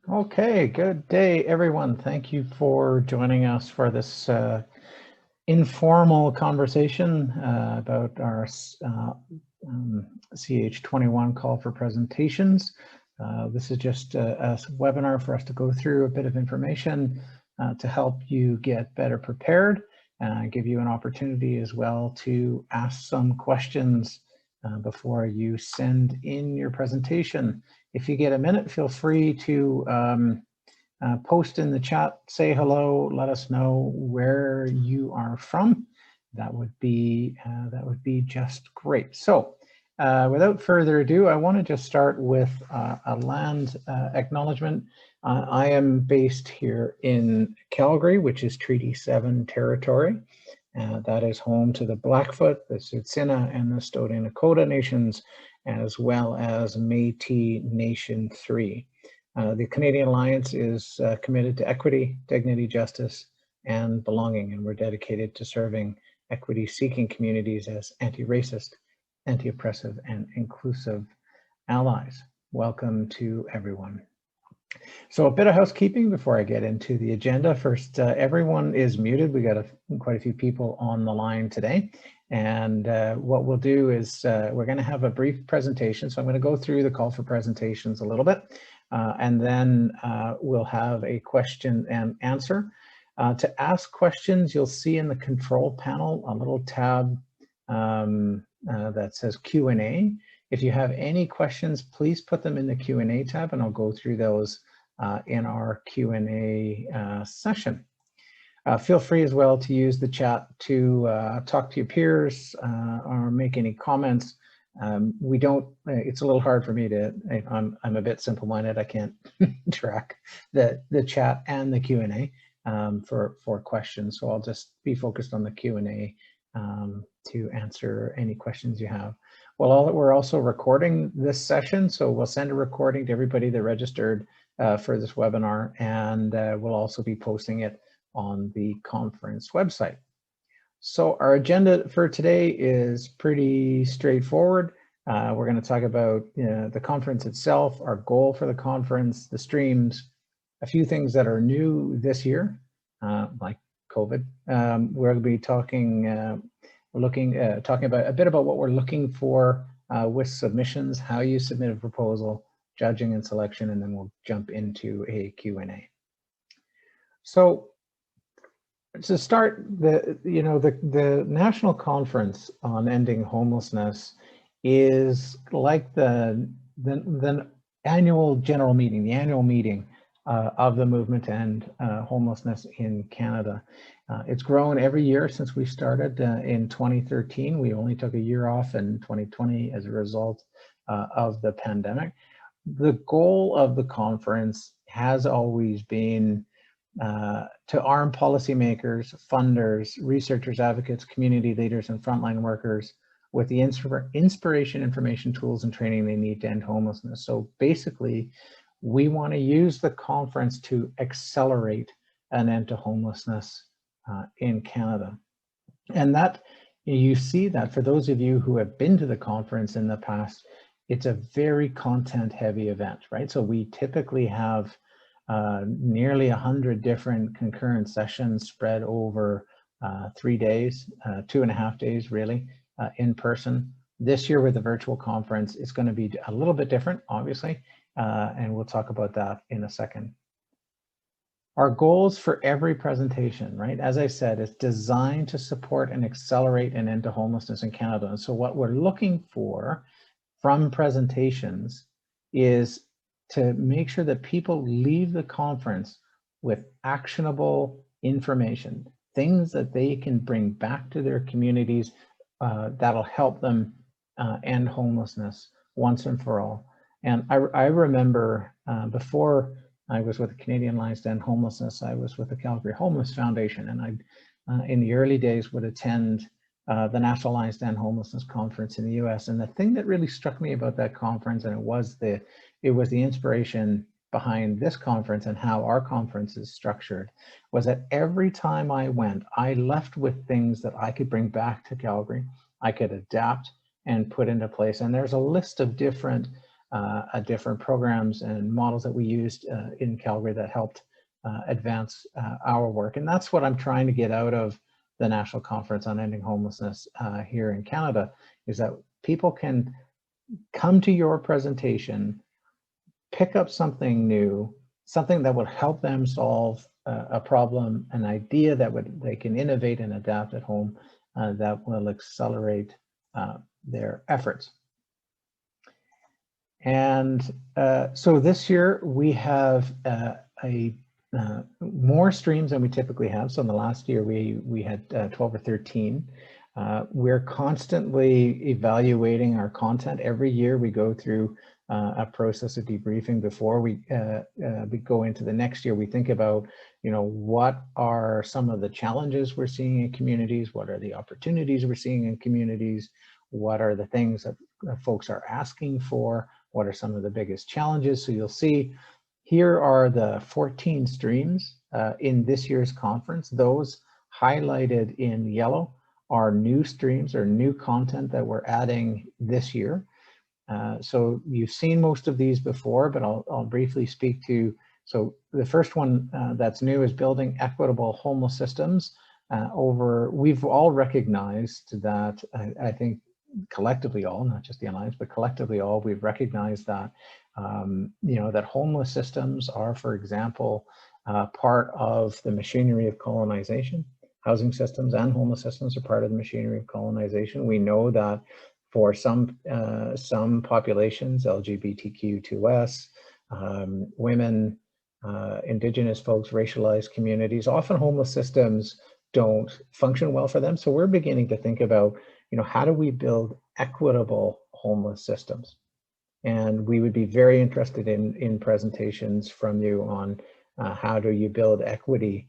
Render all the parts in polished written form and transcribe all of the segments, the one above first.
Okay, good day, everyone. Thank you for joining us for this informal conversation about our CAEH21 call for presentations. This is just a webinar for us to go through a bit of information to help you get better prepared, give you an opportunity as well to ask some questions before you send in your presentation. If you get a minute, feel free to post in the chat, say hello, let us know where you are from. That would be just great. So without further ado, I want to just start with a land acknowledgement. I am based here in Calgary, which is Treaty 7 territory. That is home to the Blackfoot, the Tsuut'ina, and the Stoney Nakoda nations, as well as Métis Nation 3. The Canadian Alliance is committed to equity, dignity, justice, and belonging, and we're dedicated to serving equity-seeking communities as anti-racist, anti-oppressive, and inclusive allies. Welcome to everyone. So a bit of housekeeping before I get into the agenda. First, everyone is muted. We got quite a few people on the line today. And what we'll do is we're going to have a brief presentation. So I'm going to go through the call for presentations a little bit. And then we'll have a question and answer. To ask questions, you'll see in the control panel a little tab that says Q&A. If you have any questions, please put them in the Q&A tab, and I'll go through those in our Q&A session. Feel free as well to use the chat to talk to your peers or make any comments. It's a little hard for me to, I'm a bit simple-minded. I can't track the chat and the Q&A for questions. So I'll just be focused on the Q&A to answer any questions you have. Well, we're also recording this session, so we'll send a recording to everybody that registered for this webinar, and we'll also be posting it on the conference website. So our agenda for today is pretty straightforward. We're going to talk about the conference itself, our goal for the conference, the streams, a few things that are new this year, like COVID. We'll be talking about a bit about what we're looking for with submissions, how you submit a proposal, judging and selection, and then we'll jump into a Q&A. So to start, the National Conference on Ending Homelessness is like the annual general meeting, the annual meeting of the movement to end homelessness in Canada. It's grown every year since we started in 2013. We only took a year off in 2020 as a result of the pandemic. The goal of the conference has always been to arm policymakers, funders, researchers, advocates, community leaders, and frontline workers with the inspiration, information, tools, and training they need to end homelessness. So basically, we want to use the conference to accelerate an end to homelessness in Canada. And that, you see that for those of you who have been to the conference in the past, it's a very content-heavy event, right? So we typically have nearly 100 different concurrent sessions spread over 3 days, 2.5 days really, in person. This year with the virtual conference, it's going to be a little bit different, obviously, and we'll talk about that in a second. Our goals for every presentation, right, as I said, is designed to support and accelerate an end to homelessness in Canada. And so what we're looking for from presentations is to make sure that people leave the conference with actionable information, things that they can bring back to their communities that'll help them end homelessness once and for all. And I remember before I was with the Canadian Alliance to End Homelessness, I was with the Calgary Homeless Foundation, and I, in the early days, would attend the National Alliance to End Homelessness conference in the US. And the thing that really struck me about that conference, and it was the inspiration behind this conference and how our conference is structured, was that every time I went, I left with things that I could bring back to Calgary, I could adapt and put into place. And there's a list of different different programs and models that we used in Calgary that helped advance our work. And that's what I'm trying to get out of the National Conference on Ending Homelessness here in Canada, is that people can come to your presentation, pick up something new, something that would help them solve a problem, an idea that they can innovate and adapt at home that will accelerate their efforts. And so this year we have more streams than we typically have. So in the last year we had 12 or 13. We're constantly evaluating our content. Every year we go through a process of debriefing before we go into the next year. We think about, what are some of the challenges we're seeing in communities? What are the opportunities we're seeing in communities? What are the things that folks are asking for? What are some of the biggest challenges? So you'll see here are the 14 streams in this year's conference. Those highlighted in yellow are new streams or new content that we're adding this year. So you've seen most of these before, but I'll briefly speak to. So the first one that's new is building equitable homeless systems. We've all recognized that, I think collectively all, not just the Alliance, but collectively all, we've recognized that, that homeless systems are, for example, part of the machinery of colonization. Housing systems and homeless systems are part of the machinery of colonization. We know that for some populations, LGBTQ2S, women, Indigenous folks, racialized communities, often homeless systems don't function well for them. So we're beginning to think about, how do we build equitable homeless systems? And we would be very interested in presentations from you on how do you build equity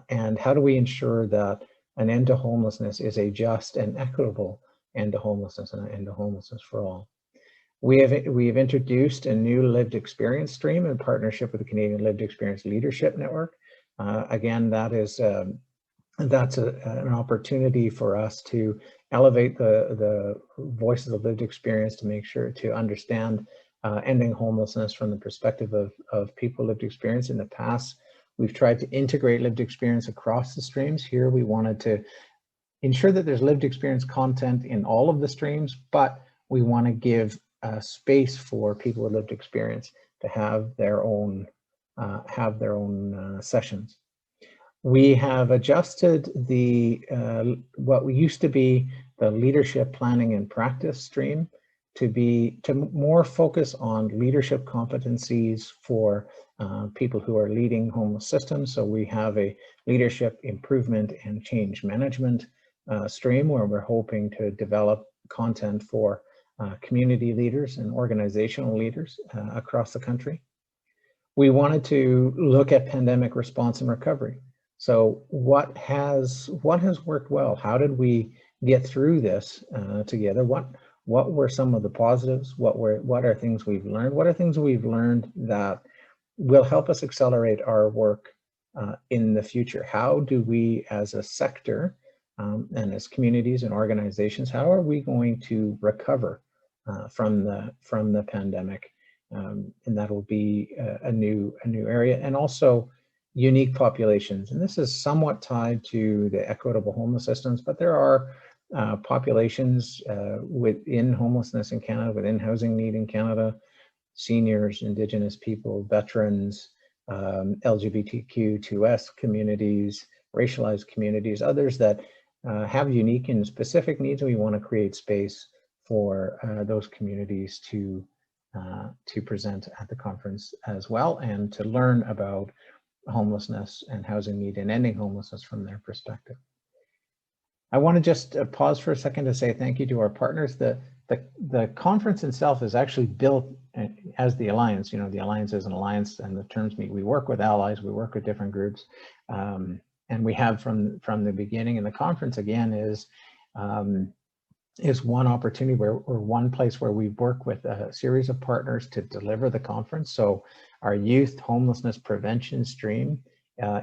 and how do we ensure that an end to homelessness is a just and equitable end to homelessness and an end to homelessness for all. We have introduced a new lived experience stream in partnership with the Canadian Lived Experience Leadership Network. Again, that's an opportunity for us to elevate the voices of lived experience, to make sure to understand ending homelessness from the perspective of people lived experience. In the past, we've tried to integrate lived experience across the streams. Here we wanted to ensure that there's lived experience content in all of the streams, but we want to give space for people with lived experience to have their own sessions. We have adjusted the what used to be the leadership planning and practice stream to more focus on leadership competencies for people who are leading homeless systems. So we have a leadership improvement and change management stream where we're hoping to develop content for community leaders and organizational leaders across the country. We wanted to look at pandemic response and recovery. So what has worked well? How did we get through this together? What were some of the positives? What are things we've learned? What are things we've learned that will help us accelerate our work in the future? How do we as a sector and as communities and organizations, how are we going to recover from the pandemic? And that will be a new area, and also unique populations. And this is somewhat tied to the equitable homeless systems, but there are populations within homelessness in Canada, within housing need in Canada, seniors, Indigenous people, veterans, LGBTQ2S communities, racialized communities, others that have unique and specific needs. We want to create space for those communities to present at the conference as well, and to learn about homelessness and housing need and ending homelessness from their perspective. I want to just pause for a second to say thank you to our partners. The conference itself is actually built as the Alliance. The Alliance is an alliance, and the terms mean we work with allies, we work with different groups, and we have from the beginning. And the conference again is one opportunity or one place where we work with a series of partners to deliver the conference. So our youth homelessness prevention stream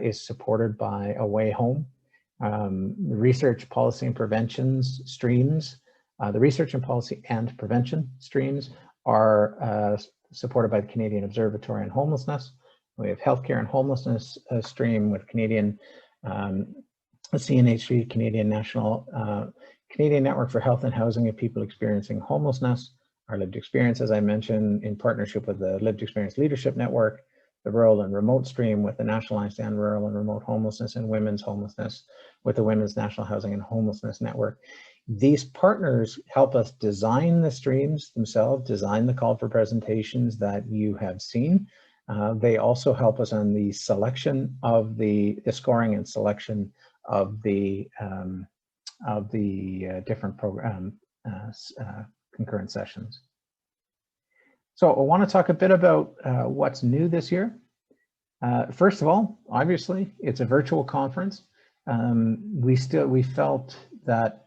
is supported by A Way Home. The research, policy and prevention streams, the research and policy and prevention streams are supported by the Canadian Observatory on Homelessness. We have healthcare and homelessness stream with Canadian CNHC, Canadian Network for Health and Housing of People Experiencing Homelessness. Our lived experience, as I mentioned, in partnership with the Lived Experience Leadership Network, the Rural and Remote Stream with the National Alliance to End Rural and Remote Homelessness and Women's Homelessness with the Women's National Housing and Homelessness Network. These partners help us design the streams themselves, design the call for presentations that you have seen. They also help us on the selection of the scoring and selection of the different program concurrent sessions. So I want to talk a bit about what's new this year. First of all, obviously, it's a virtual conference. We felt that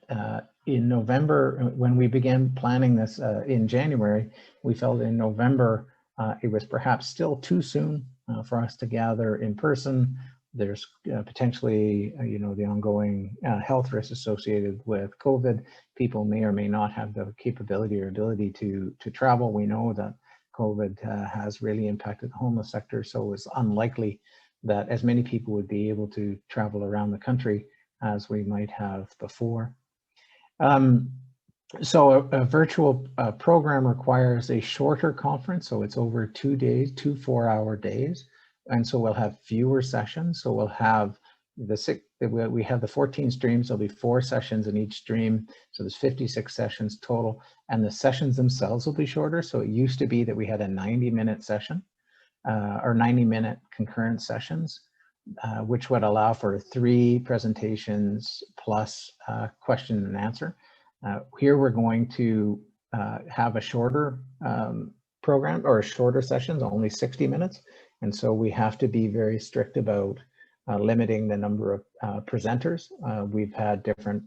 in November, when we began planning this in January, we felt in November it was perhaps still too soon for us to gather in person. There's potentially, the ongoing health risks associated with COVID. People may or may not have the capability or ability to travel. We know that COVID has really impacted the homeless sector, so it's unlikely that as many people would be able to travel around the country as we might have before. So a virtual program requires a shorter conference, so it's over 2 days, 2 4-hour days. And so we'll have fewer sessions. So we'll have we have the 14 streams. There'll be 4 sessions in each stream. So there's 56 sessions total, and the sessions themselves will be shorter. So it used to be that we had a 90-minute session or 90-minute concurrent sessions, which would allow for 3 presentations plus question and answer. Here we're going to have a shorter program or shorter sessions, only 60 minutes. And so we have to be very strict about limiting the number of presenters. We've had different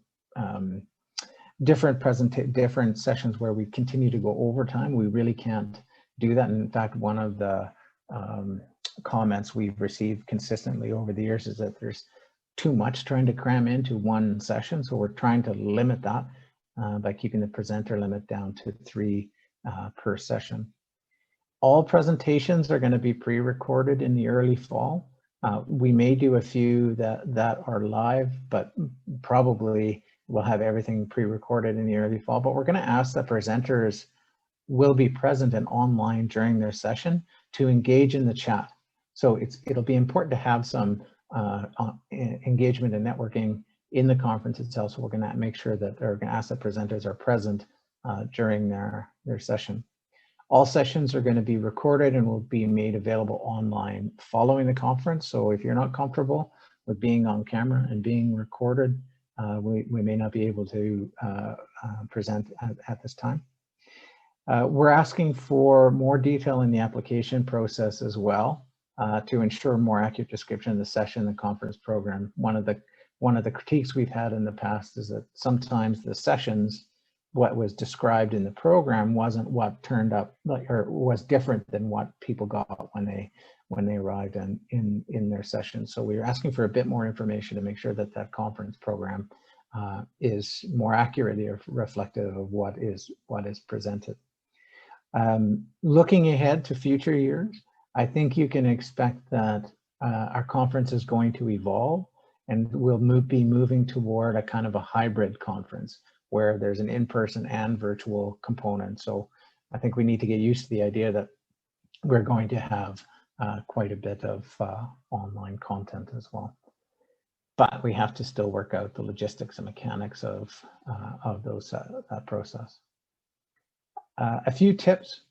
sessions where we continue to go over time. We really can't do that. And in fact, one of the comments we've received consistently over the years is that there's too much trying to cram into one session. So we're trying to limit that by keeping the presenter limit down to 3 per session. All presentations are going to be pre-recorded in the early fall. We may do a few that are live, but probably we'll have everything pre-recorded in the early fall. But we're going to ask that presenters will be present and online during their session to engage in the chat. So it'll be important to have some engagement and networking in the conference itself. So we're going to make sure that we're going to ask that presenters are present during their session. All sessions are going to be recorded and will be made available online following the conference. So if you're not comfortable with being on camera and being recorded, we may not be able to present at this time. We're asking for more detail in the application process as well to ensure more accurate description of the session, the conference program. One of the critiques we've had in the past is that sometimes the sessions, what was described in the program wasn't what turned up, or was different than what people got when they arrived in their session. So we were asking for a bit more information to make sure that that conference program is more accurately reflective of what is presented. Looking ahead to future years, I think you can expect that our conference is going to evolve, and we'll be moving toward a kind of a hybrid conference where there's an in-person and virtual component. So I think we need to get used to the idea that we're going to have quite a bit of online content as well. But we have to still work out the logistics and mechanics of that process. A few tips.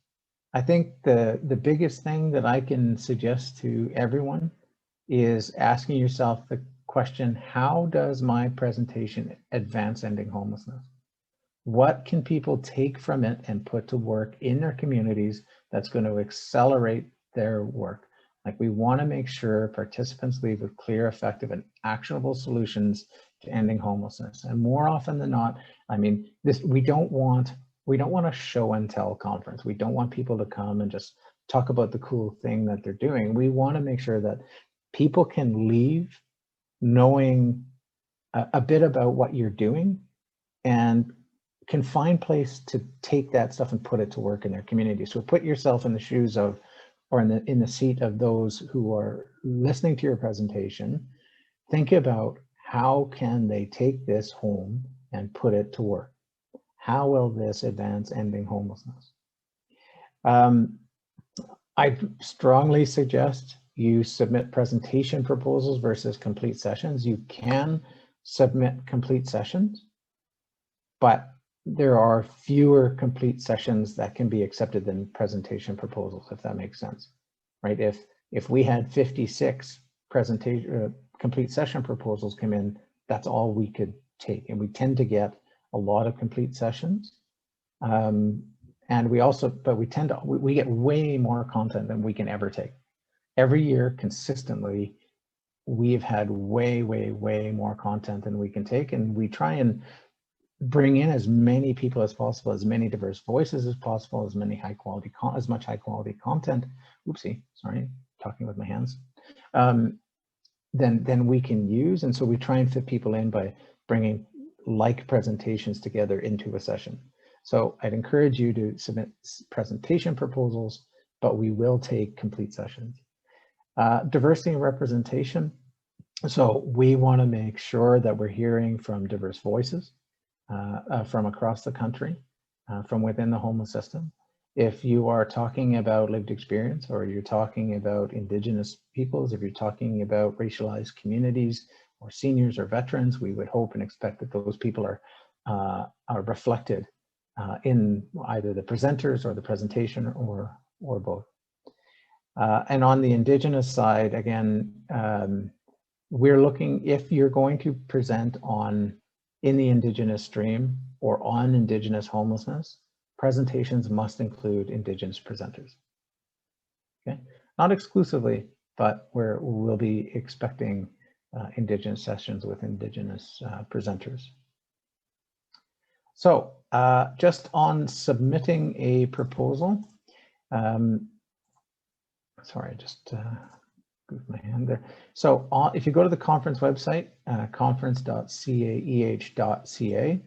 I think the biggest thing that I can suggest to everyone is asking yourself the question, how does my presentation advance ending homelessness? What can people take from it and put to work in their communities that's going to accelerate their work? Like, we want to make sure participants leave with clear, effective, and actionable solutions to ending homelessness. And more often than not, I mean, we don't want a show and tell conference. We don't want people to come and just talk about the cool thing that they're doing. We want to make sure that people can leave knowing a bit about what you're doing and can find place to take that stuff and put it to work in their community. So put yourself in the shoes of, or in the seat of those who are listening to your presentation. Think about how can they take this home and put it to work? How will this advance ending homelessness? I strongly suggest you submit presentation proposals versus complete sessions. You can submit complete sessions, but there are fewer complete sessions that can be accepted than presentation proposals, if that makes sense, right? If we had 56 complete session proposals come in, that's all we could take, and we tend to get a lot of complete sessions. And we also, but we get way more content than we can ever take. Every year, consistently, we've had way more content than we can take, and we try and bring in as many people as possible, as many diverse voices as possible, as much high quality content. Oopsie, sorry, talking with my hands. Then we can use, and so we try and fit people in by bringing like presentations together into a session. So I'd encourage you to submit presentation proposals, but we will take complete sessions. Diversity and representation. So we want to make sure that we're hearing from diverse voices from across the country, from within the homeless system. If you are talking about lived experience, or you're talking about Indigenous peoples, if you're talking about racialized communities or seniors or veterans, we would hope and expect that those people are reflected in either the presenters or the presentation, or both. And on the Indigenous side, again, we're looking, if you're going to present in the Indigenous stream or on Indigenous homelessness, presentations must include Indigenous presenters. Okay, not exclusively, but we'll be expecting Indigenous sessions with Indigenous presenters. So just on submitting a proposal, sorry, I just moved my hand there. So if you go to the conference website, conference.caeh.ca,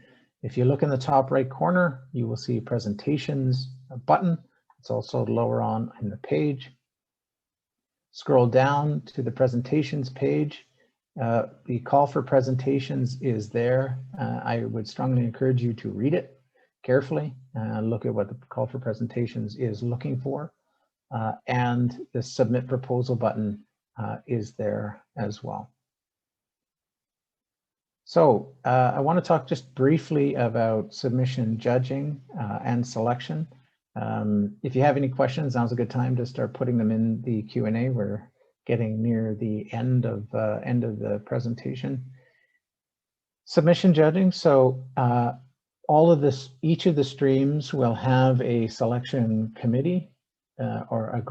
if you look in the top right corner, you will see presentations button. It's also lower on in the page. Scroll down to the presentations page. The call for presentations is there. I would strongly encourage you to read it carefully, look at what the call for presentations is looking for, and the submit proposal button is there as well. So I want to talk just briefly about submission judging and selection. If you have any questions, now's a good time to start putting them in the Q&A. We're getting near the end of the presentation. Submission judging. So each of the streams will have a selection committee or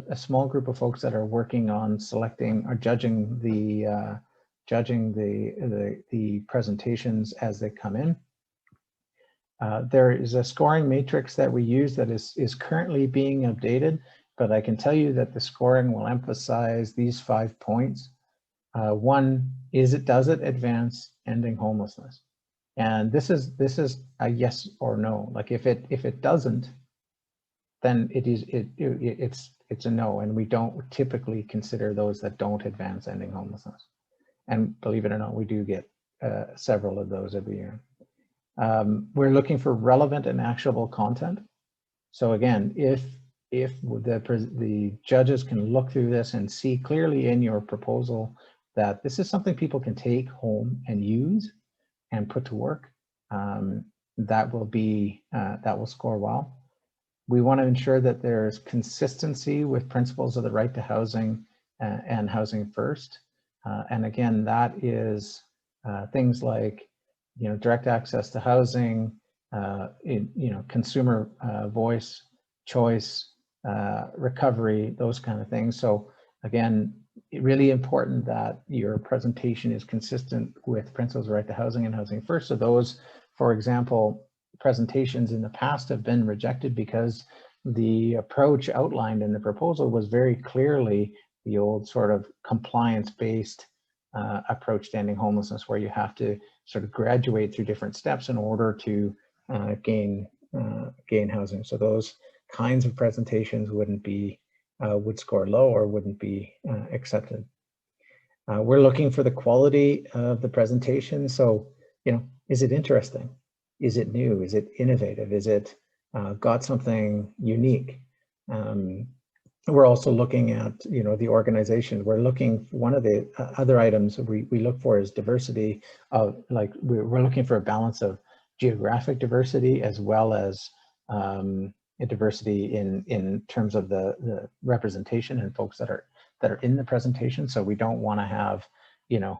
a small group of folks that are working on selecting or judging the presentations as they come in. There is a scoring matrix that we use that is currently being updated, but I can tell you that the scoring will emphasize these 5 points. One is, does it advance ending homelessness? And this is a yes or no. Like if it doesn't, then it's a no, and we don't typically consider those that don't advance ending homelessness. And believe it or not, we do get several of those every year. We're looking for relevant and actionable content. So again, if the judges can look through this and see clearly in your proposal that this is something people can take home and use and put to work, that will score well. We want to ensure that there's consistency with principles of the right to housing and housing first. And again, that is things like, direct access to housing, consumer voice, choice, recovery, those kind of things. So again, really important that your presentation is consistent with principles of right to housing and housing first. So those, for example, presentations in the past have been rejected because the approach outlined in the proposal was very clearly the old sort of compliance-based approach to ending homelessness, where you have to sort of graduate through different steps in order to gain housing. So those kinds of presentations wouldn't be, would score low or wouldn't be accepted. We're looking for the quality of the presentation. So, you know, is it interesting? Is it new? Is it innovative? Is it got something unique? We're also looking at, you know, the organization. We're looking, one of the other items we look for is diversity of, like, we're looking for a balance of geographic diversity as well as a diversity in terms of the representation and folks that are in the presentation. So we don't want to have, you know,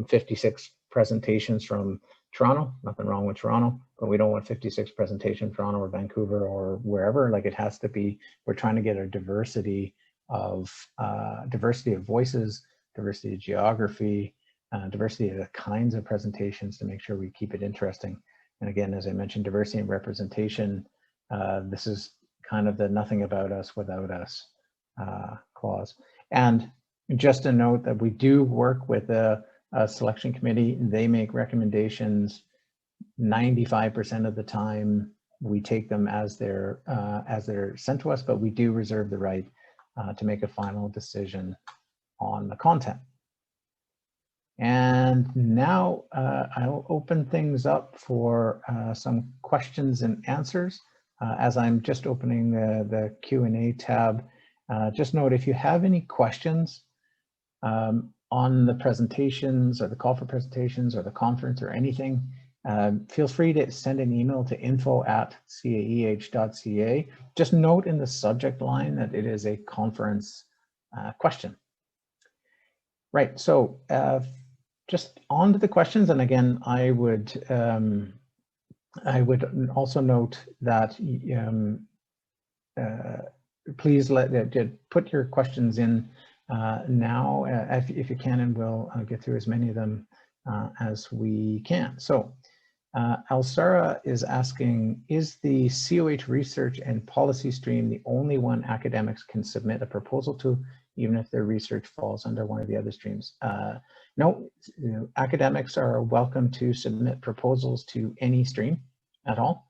56 presentations from Toronto, nothing wrong with Toronto, but we don't want 56 presentations from Toronto or Vancouver or wherever. Like, it has to be, we're trying to get a diversity of voices, diversity of geography, diversity of the kinds of presentations to make sure we keep it interesting. And again, as I mentioned, diversity and representation, this is kind of the nothing about us without us clause. And just a note that we do work with a selection committee. They make recommendations 95% of the time. We take them as they're sent to us, but we do reserve the right to make a final decision on the content. And now I'll open things up for some questions and answers. As I'm just opening the Q&A tab, just note, if you have any questions on the presentations or the call for presentations or the conference or anything, feel free to send an email to info@caeh.ca. Just note in the subject line that it is a conference question. Right, so just on to the questions. And again, I would also note that please put your questions in now if you can, and we'll get through as many of them as we can. So Alsara is asking, is the COH research and policy stream the only one academics can submit a proposal to, even if their research falls under one of the other streams? No, you know, academics are welcome to submit proposals to any stream at all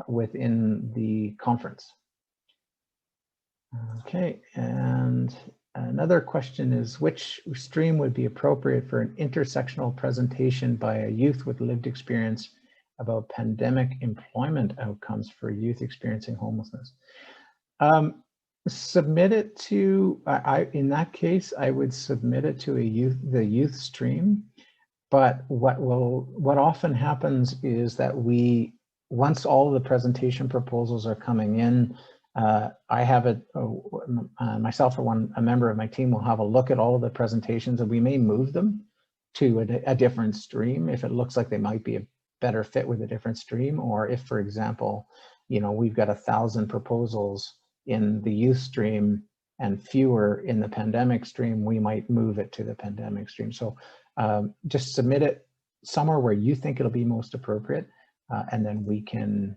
within the conference. Okay, and another question is, which stream would be appropriate for an intersectional presentation by a youth with lived experience about pandemic employment outcomes for youth experiencing homelessness? Submit it to, in that case, I would submit it to the youth stream. But what often happens is that once all of the presentation proposals are coming in, I have it, myself or a member of my team will have a look at all of the presentations, and we may move them to a different stream if it looks like they might be a better fit with a different stream. Or if, for example, you know, we've got 1,000 proposals in the youth stream and fewer in the pandemic stream, we might move it to the pandemic stream. So just submit it somewhere where you think it'll be most appropriate, and then we can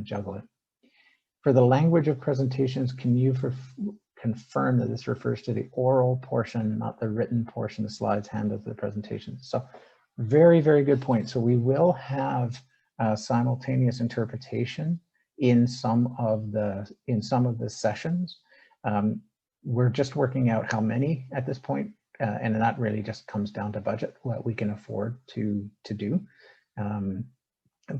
juggle it. For the language of presentations, can you confirm that this refers to the oral portion, not the written portion of slides handled to the presentation? So very, very good point. So we will have simultaneous interpretation in some of the sessions. We're just working out how many at this point, and that really just comes down to budget, what we can afford to do.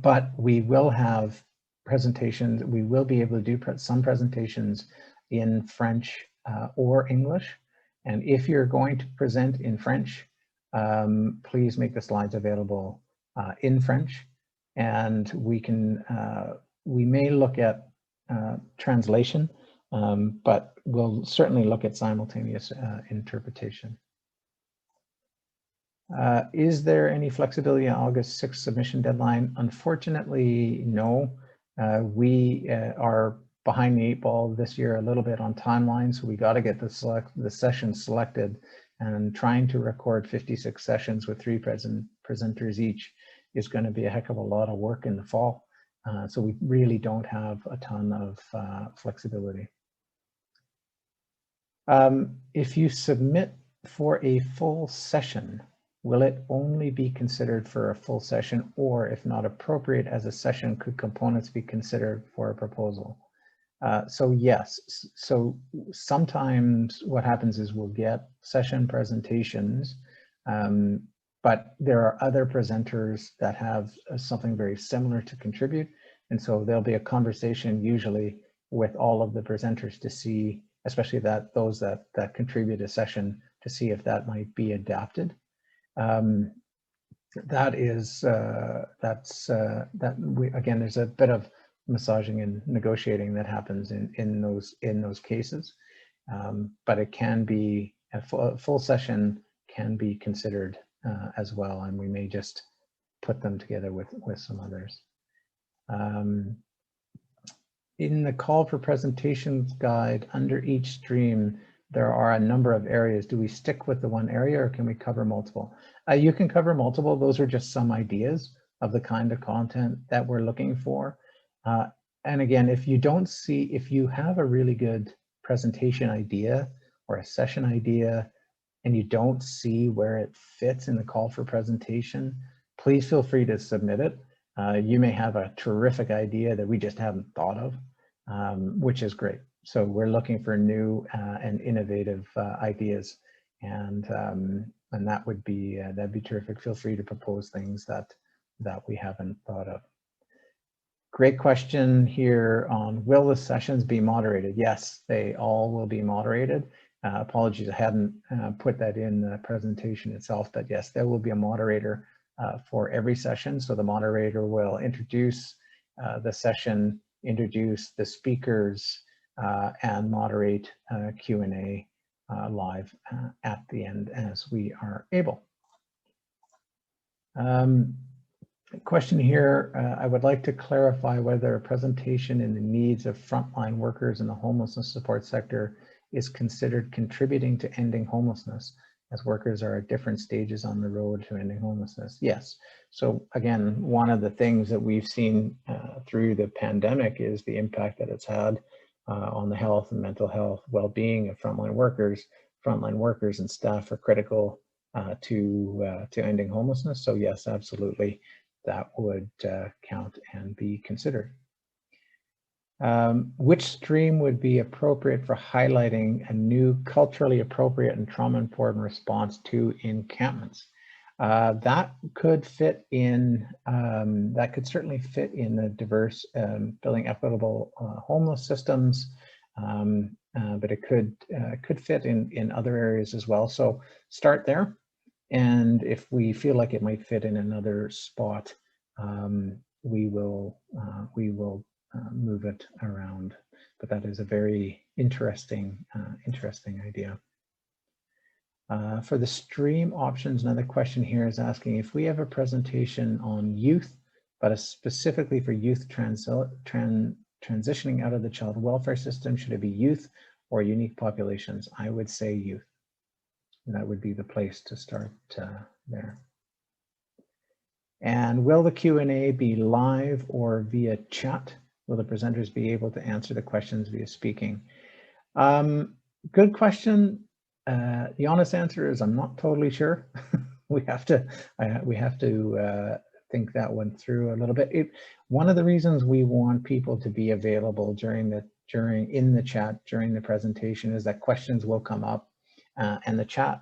But we will have presentations. We will be able to do some presentations in French or English. And if you're going to present in French, please make the slides available in French. And we may look at translation, but we'll certainly look at simultaneous interpretation. Is there any flexibility on August 6th submission deadline? Unfortunately, no. We are behind the 8 ball this year a little bit on timeline, so we got to get the session selected, and trying to record 56 sessions with 3 presenters each is going to be a heck of a lot of work in the fall. So we really don't have a ton of flexibility. If you submit for a full session, will it only be considered for a full session, or if not appropriate as a session, could components be considered for a proposal? So yes, so sometimes what happens is we'll get session presentations, but there are other presenters that have something very similar to contribute. And so there'll be a conversation usually with all of the presenters to see, especially those that contribute a session, to see if that might be adapted. Again, there's a bit of massaging and negotiating that happens in those cases, but it can be a full session can be considered as well, and we may just put them together with some others. In the call for presentations guide, under each stream, there are a number of areas. Do we stick with the one area, or can we cover multiple? You can cover multiple. Those are just some ideas of the kind of content that we're looking for. And again, if you have a really good presentation idea or a session idea and you don't see where it fits in the call for presentation, please feel free to submit it. You may have a terrific idea that we just haven't thought of, which is great. So we're looking for new and innovative ideas, and that'd be terrific. Feel free to propose things that we haven't thought of. Great question here on, will the sessions be moderated? Yes, they all will be moderated. Apologies, I hadn't put that in the presentation itself, but yes, there will be a moderator for every session. So the moderator will introduce the session, introduce the speakers, and moderate Q&A live at the end as we are able. Question here, I would like to clarify whether a presentation in the needs of frontline workers in the homelessness support sector is considered contributing to ending homelessness, as workers are at different stages on the road to ending homelessness. Yes. So again, one of the things that we've seen through the pandemic is the impact that it's had on the health and mental health well-being of frontline workers. Frontline workers and staff are critical to ending homelessness. So yes, absolutely, that would count and be considered. Which stream would be appropriate for highlighting a new culturally appropriate and trauma-informed response to encampments? That could fit in, that could certainly fit in the diverse building equitable homeless systems, but it could fit in other areas as well. So start there, and if we feel like it might fit in another spot, we will move it around. But that is a very interesting idea. For the stream options, another question here is asking if we have a presentation on youth, but specifically for youth transitioning out of the child welfare system, should it be youth or unique populations? I would say youth. And that would be the place to start there. And will the Q&A be live or via chat? Will the presenters be able to answer the questions via speaking? Good question. The honest answer is I'm not totally sure. we have to think that one through a little bit. One of the reasons we want people to be available in the chat during the presentation is that questions will come up, and the chat,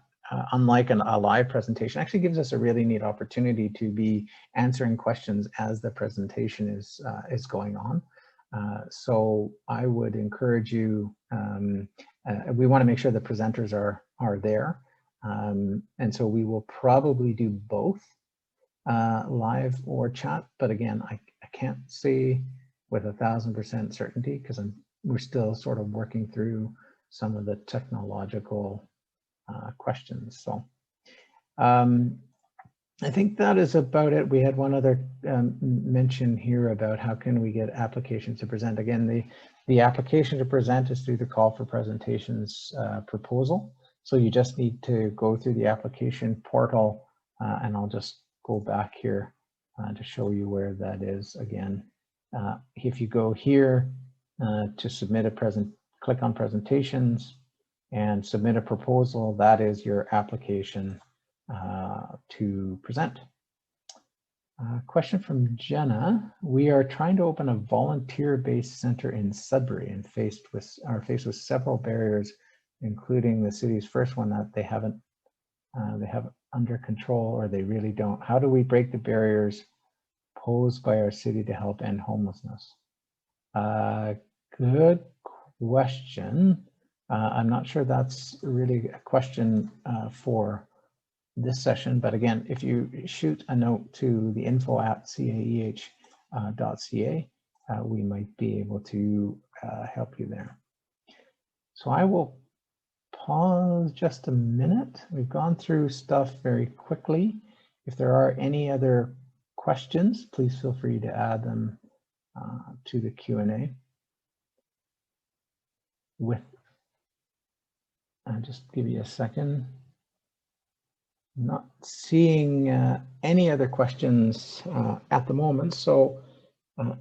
unlike a live presentation, actually gives us a really neat opportunity to be answering questions as the presentation is going on. So I would encourage you, we want to make sure the presenters are there. And so we will probably do both live or chat, but again, I can't say with 1000% certainty because we're still sort of working through some of the technological questions. So I think that is about it. We had one other mention here about how can we get applications to present. Again, the application to present is through the call for presentations proposal. So you just need to go through the application portal, and I'll just go back here to show you where that is again. If you go here to submit a click on presentations and submit a proposal, that is your application to present. Question from Jenna. We are trying to open a volunteer-based center in Sudbury and are faced with several barriers, including the city's first one that they have under control, or they really don't. How do we break the barriers posed by our city to help end homelessness? Good question. I'm not sure that's really a question for this session, but again, if you shoot a note to the info@caeh.ca, we might be able to help you there. So I will pause just a minute. We've gone through stuff very quickly. If there are any other questions, please feel free to add them to the Q&A. I'll just give you a second. Not seeing any other questions at the moment, so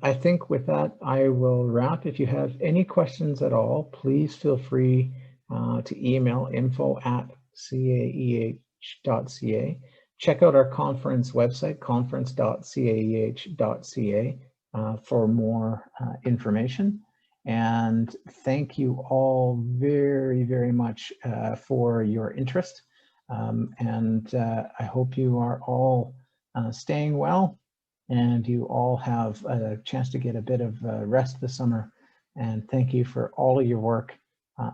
I think with that I will wrap. If you have any questions at all, please feel free to email info@caeh.ca. Check out our conference website, conference.caeh.ca, for more information. And thank you all very, very much for your interest. I hope you are all staying well and you all have a chance to get a bit of rest this summer. And thank you for all of your work,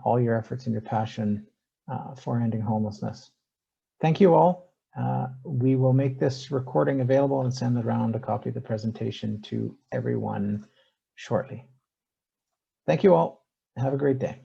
all your efforts and your passion for ending homelessness. Thank you all. We will make this recording available and send around a copy of the presentation to everyone shortly. Thank you all. Have a great day.